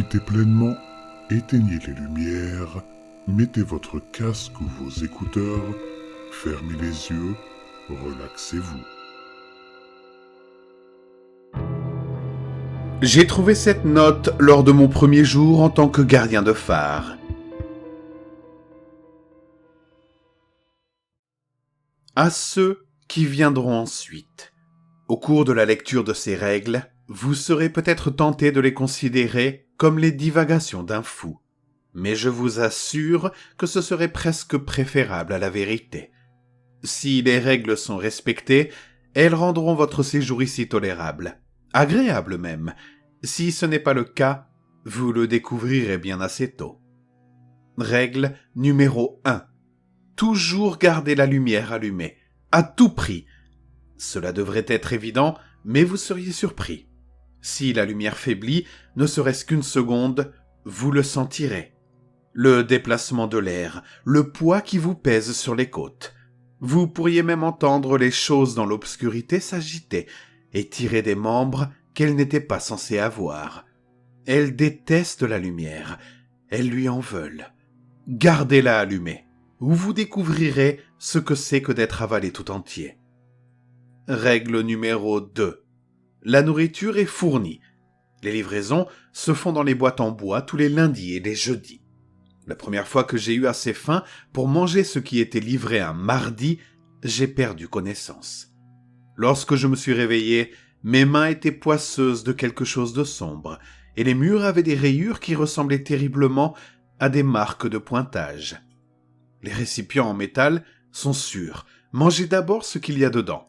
profitez pleinement, éteignez les lumières, mettez votre casque ou vos écouteurs, fermez les yeux, relaxez-vous. J'ai trouvé cette note lors de mon premier jour en tant que gardien de phare. À ceux qui viendront ensuite. Au cours de la lecture de ces règles, vous serez peut-être tenté de les considérer comme les divagations d'un fou. Mais je vous assure que ce serait presque préférable à la vérité. Si les règles sont respectées, elles rendront votre séjour ici tolérable, agréable même. Si ce n'est pas le cas, vous le découvrirez bien assez tôt. Règle numéro 1. Toujours garder la lumière allumée, à tout prix. Cela devrait être évident, mais vous seriez surpris. Si la lumière faiblit, ne serait-ce qu'une seconde, vous le sentirez. Le déplacement de l'air, le poids qui vous pèse sur les côtes. Vous pourriez même entendre les choses dans l'obscurité s'agiter et tirer des membres qu'elles n'étaient pas censées avoir. Elles détestent la lumière, elles lui en veulent. Gardez-la allumée, ou vous découvrirez ce que c'est que d'être avalé tout entier. Règle numéro 2. La nourriture est fournie. Les livraisons se font dans les boîtes en bois tous les lundis et les jeudis. La première fois que j'ai eu assez faim pour manger ce qui était livré un mardi, j'ai perdu connaissance. Lorsque je me suis réveillé, mes mains étaient poisseuses de quelque chose de sombre, et les murs avaient des rayures qui ressemblaient terriblement à des marques de pointage. Les récipients en métal sont sûrs. Mangez d'abord ce qu'il y a dedans.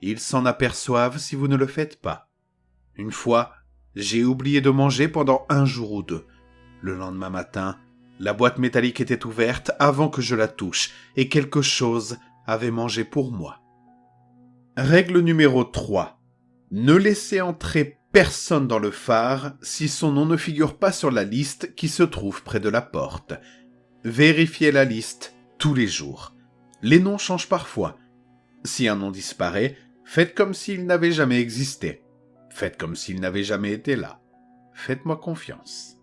Ils s'en aperçoivent si vous ne le faites pas. Une fois, j'ai oublié de manger pendant 1 jour ou 2. Le lendemain matin, la boîte métallique était ouverte avant que je la touche et quelque chose avait mangé pour moi. Règle numéro 3. Ne laissez entrer personne dans le phare si son nom ne figure pas sur la liste qui se trouve près de la porte. Vérifiez la liste tous les jours. Les noms changent parfois. Si un nom disparaît, faites comme s'il n'avait jamais existé. Faites comme s'il n'avait jamais été là. Faites-moi confiance.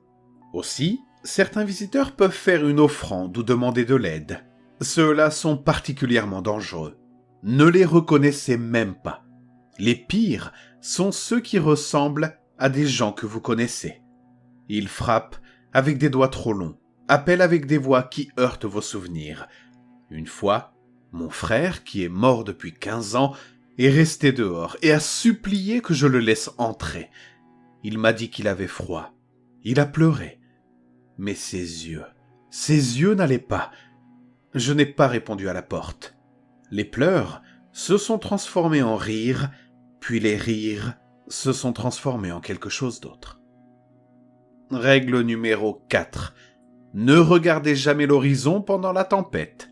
Aussi, certains visiteurs peuvent faire une offrande ou demander de l'aide. Ceux-là sont particulièrement dangereux. Ne les reconnaissez même pas. Les pires sont ceux qui ressemblent à des gens que vous connaissez. Ils frappent avec des doigts trop longs, appellent avec des voix qui heurtent vos souvenirs. Une fois, mon frère, qui est mort depuis 15 ans, est resté dehors et a supplié que je le laisse entrer. Il m'a dit qu'il avait froid. Il a pleuré. Mais ses yeux n'allaient pas. Je n'ai pas répondu à la porte. Les pleurs se sont transformés en rires, puis les rires se sont transformés en quelque chose d'autre. Règle numéro 4. Ne regardez jamais l'horizon pendant la tempête.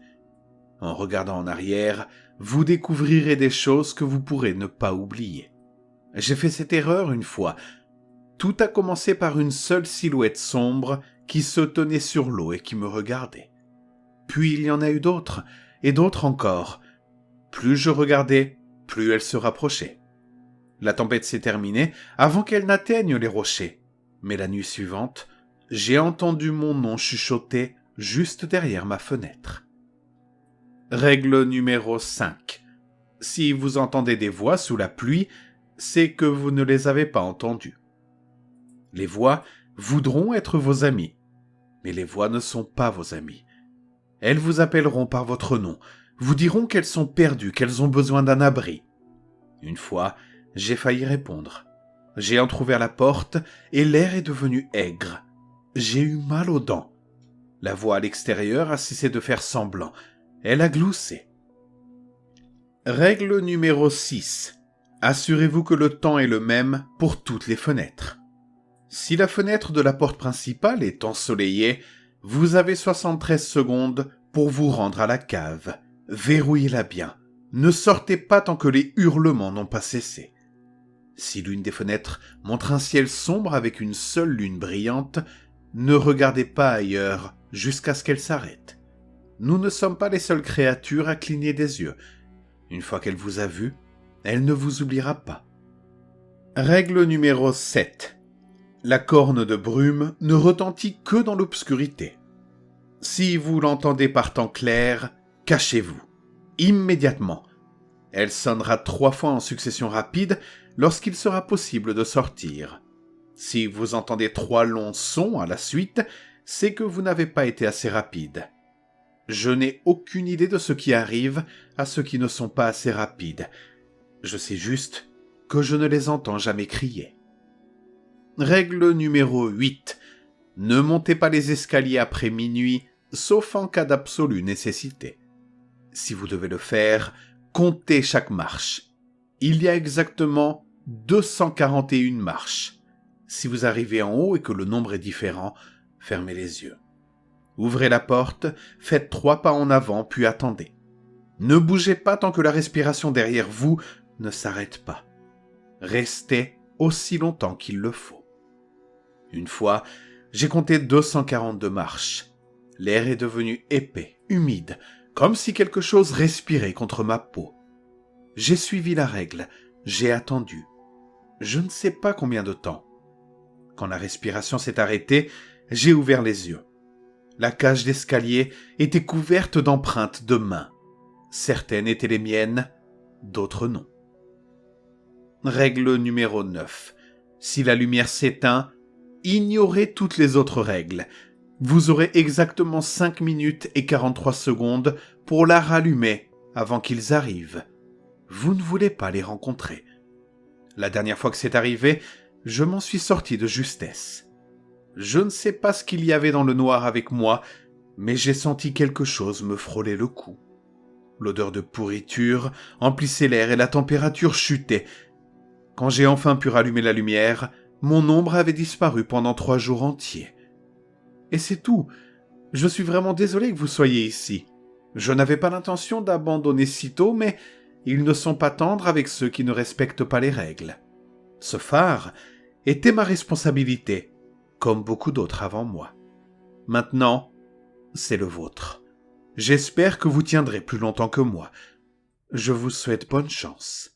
En regardant en arrière, vous découvrirez des choses que vous pourrez ne pas oublier. J'ai fait cette erreur une fois. Tout a commencé par une seule silhouette sombre qui se tenait sur l'eau et qui me regardait. Puis il y en a eu d'autres, et d'autres encore. Plus je regardais, plus elle se rapprochait. La tempête s'est terminée avant qu'elle n'atteigne les rochers. Mais la nuit suivante, j'ai entendu mon nom chuchoter juste derrière ma fenêtre. Règle numéro 5. Si vous entendez des voix sous la pluie, c'est que vous ne les avez pas entendues. Les voix voudront être vos amis, mais les voix ne sont pas vos amis. Elles vous appelleront par votre nom, vous diront qu'elles sont perdues, qu'elles ont besoin d'un abri. Une fois, j'ai failli répondre. J'ai entrouvert la porte et l'air est devenu aigre. J'ai eu mal aux dents. La voix à l'extérieur a cessé de faire semblant. Elle a gloussé. Règle numéro 6. Assurez-vous que le temps est le même pour toutes les fenêtres. Si la fenêtre de la porte principale est ensoleillée, vous avez 73 secondes pour vous rendre à la cave. Verrouillez-la bien. Ne sortez pas tant que les hurlements n'ont pas cessé. Si l'une des fenêtres montre un ciel sombre avec une seule lune brillante, ne regardez pas ailleurs jusqu'à ce qu'elle s'arrête. Nous ne sommes pas les seules créatures à cligner des yeux. Une fois qu'elle vous a vu, elle ne vous oubliera pas. Règle numéro 7. La corne de brume ne retentit que dans l'obscurité. Si vous l'entendez par temps clair, cachez-vous. Immédiatement. Elle sonnera 3 fois en succession rapide lorsqu'il sera possible de sortir. Si vous entendez 3 longs sons à la suite, c'est que vous n'avez pas été assez rapide. Je n'ai aucune idée de ce qui arrive à ceux qui ne sont pas assez rapides. Je sais juste que je ne les entends jamais crier. Règle numéro 8. Ne montez pas les escaliers après minuit, sauf en cas d'absolue nécessité. Si vous devez le faire, comptez chaque marche. Il y a exactement 241 marches. Si vous arrivez en haut et que le nombre est différent, fermez les yeux. Ouvrez la porte, faites 3 pas en avant, puis attendez. Ne bougez pas tant que la respiration derrière vous ne s'arrête pas. Restez aussi longtemps qu'il le faut. Une fois, j'ai compté 242 marches. L'air est devenu épais, humide, comme si quelque chose respirait contre ma peau. J'ai suivi la règle, j'ai attendu. Je ne sais pas combien de temps. Quand la respiration s'est arrêtée, j'ai ouvert les yeux. La cage d'escalier était couverte d'empreintes de mains. Certaines étaient les miennes, d'autres non. Règle numéro 9. Si la lumière s'éteint, ignorez toutes les autres règles. Vous aurez exactement 5 minutes et 43 secondes pour la rallumer avant qu'ils arrivent. Vous ne voulez pas les rencontrer. La dernière fois que c'est arrivé, je m'en suis sorti de justesse. Je ne sais pas ce qu'il y avait dans le noir avec moi, mais j'ai senti quelque chose me frôler le cou. L'odeur de pourriture emplissait l'air et la température chutait. Quand j'ai enfin pu rallumer la lumière, mon ombre avait disparu pendant 3 jours entiers. Et c'est tout. Je suis vraiment désolé que vous soyez ici. Je n'avais pas l'intention d'abandonner sitôt, mais ils ne sont pas tendres avec ceux qui ne respectent pas les règles. Ce phare était ma responsabilité, comme beaucoup d'autres avant moi. Maintenant, c'est le vôtre. J'espère que vous tiendrez plus longtemps que moi. Je vous souhaite bonne chance.